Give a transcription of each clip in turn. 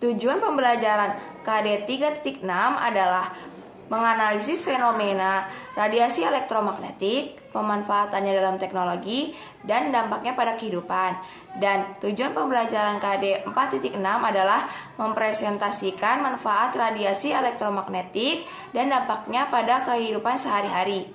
Tujuan pembelajaran KD 3.6 adalah menganalisis fenomena radiasi elektromagnetik, pemanfaatannya dalam teknologi, dan dampaknya pada kehidupan. Dan tujuan pembelajaran KD 4.6 adalah mempresentasikan manfaat radiasi elektromagnetik dan dampaknya pada kehidupan sehari-hari.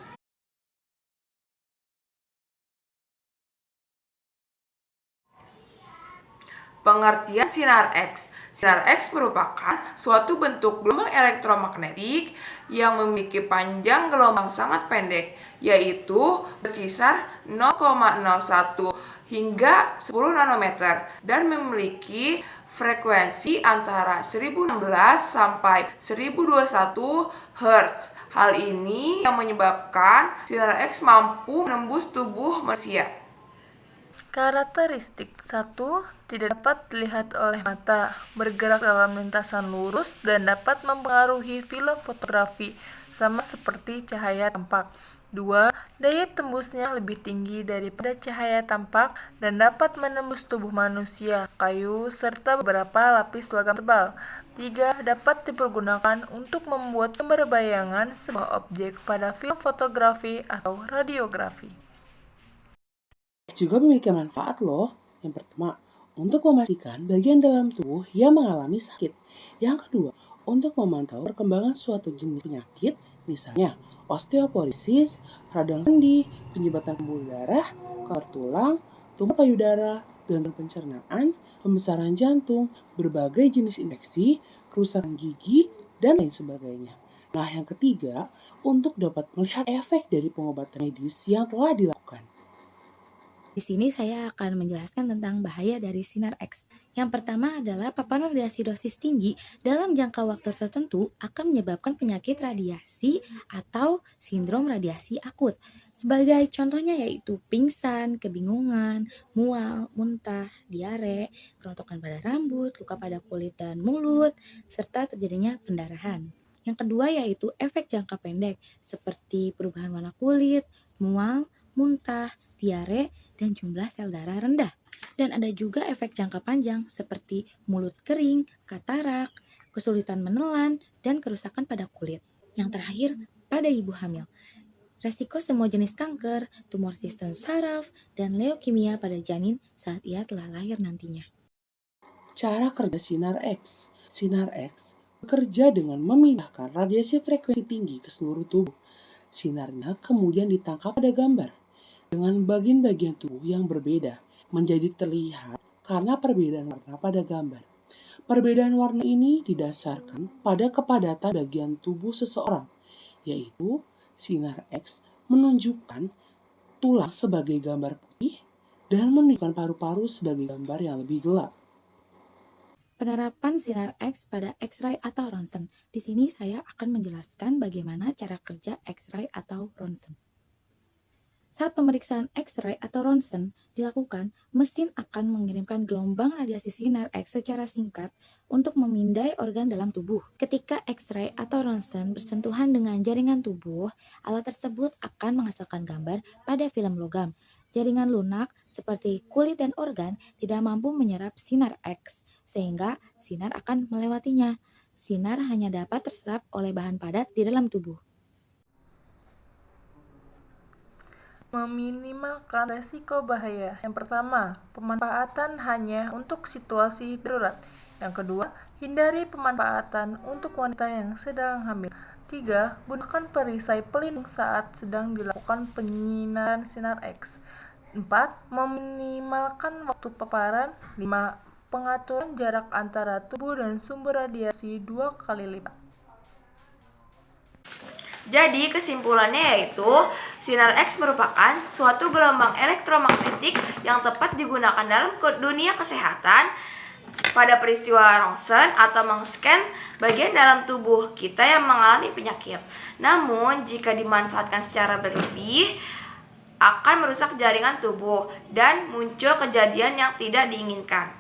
Pengertian sinar X. Sinar X merupakan suatu bentuk gelombang elektromagnetik yang memiliki panjang gelombang sangat pendek, yaitu berkisar 0,01 hingga 10 nanometer dan memiliki frekuensi antara 1016 sampai 1021 Hz. Hal ini yang menyebabkan sinar X mampu menembus tubuh manusia. Karakteristik 1. Tidak dapat dilihat oleh mata, bergerak dalam lintasan lurus, dan dapat mempengaruhi film fotografi, sama seperti cahaya tampak. 2. Daya tembusnya lebih tinggi daripada cahaya tampak dan dapat menembus tubuh manusia, kayu, serta beberapa lapis logam tebal. 3. Dapat dipergunakan untuk membuat gambar bayangan sebuah objek pada film fotografi atau radiografi. Juga memiliki manfaat loh. Yang pertama, untuk memastikan bagian dalam tubuh yang mengalami sakit. Yang kedua, untuk memantau perkembangan suatu jenis penyakit, misalnya osteoporosis, radang sendi, penyebatan pembuluh darah, kanker tulang, tumor payudara, gangguan pencernaan, pembesaran jantung, berbagai jenis infeksi, kerusakan gigi, dan lain sebagainya. Nah, yang ketiga, untuk dapat melihat efek dari pengobatan medis yang telah dilakukan. Di sini saya akan menjelaskan tentang bahaya dari sinar X. Yang pertama adalah paparan radiasi dosis tinggi dalam jangka waktu tertentu akan menyebabkan penyakit radiasi atau sindrom radiasi akut. Sebagai contohnya yaitu pingsan, kebingungan, mual, muntah, diare, kerontokan pada rambut, luka pada kulit dan mulut, serta terjadinya pendarahan. Yang kedua yaitu efek jangka pendek seperti perubahan warna kulit, mual, muntah, diare, dan jumlah sel darah rendah. Dan ada juga efek jangka panjang seperti mulut kering, katarak, kesulitan menelan, dan kerusakan pada kulit. Yang terakhir, pada ibu hamil. Resiko semua jenis kanker, tumor sistem saraf, dan leukemia pada janin saat ia telah lahir nantinya. Cara kerja sinar X. Sinar X bekerja dengan memindahkan radiasi frekuensi tinggi ke seluruh tubuh. Sinarnya kemudian ditangkap pada gambar dengan bagian-bagian tubuh yang berbeda menjadi terlihat karena perbedaan warna pada gambar. Perbedaan warna ini didasarkan pada kepadatan bagian tubuh seseorang, yaitu sinar X menunjukkan tulang sebagai gambar putih dan menunjukkan paru-paru sebagai gambar yang lebih gelap. Penerapan sinar X pada X-ray atau ronsen. Di sini saya akan menjelaskan bagaimana cara kerja X-ray atau ronsen. Saat pemeriksaan X-ray atau ronsen dilakukan, mesin akan mengirimkan gelombang radiasi sinar X secara singkat untuk memindai organ dalam tubuh. Ketika X-ray atau ronsen bersentuhan dengan jaringan tubuh, alat tersebut akan menghasilkan gambar pada film logam. Jaringan lunak seperti kulit dan organ tidak mampu menyerap sinar X, sehingga sinar akan melewatinya. Sinar hanya dapat terserap oleh bahan padat di dalam tubuh. Meminimalkan resiko bahaya. Yang pertama, pemanfaatan hanya untuk situasi darurat. Yang kedua, hindari pemanfaatan untuk wanita yang sedang hamil. 3. Gunakan perisai pelindung saat sedang dilakukan penyinaran sinar X. 4. Meminimalkan waktu paparan. 5. Pengaturan jarak antara tubuh dan sumber radiasi 2 kali lipat. Jadi kesimpulannya yaitu sinar X merupakan suatu gelombang elektromagnetik yang tepat digunakan dalam dunia kesehatan pada peristiwa ronsen atau mengscan bagian dalam tubuh kita yang mengalami penyakit. Namun jika dimanfaatkan secara berlebih akan merusak jaringan tubuh dan muncul kejadian yang tidak diinginkan.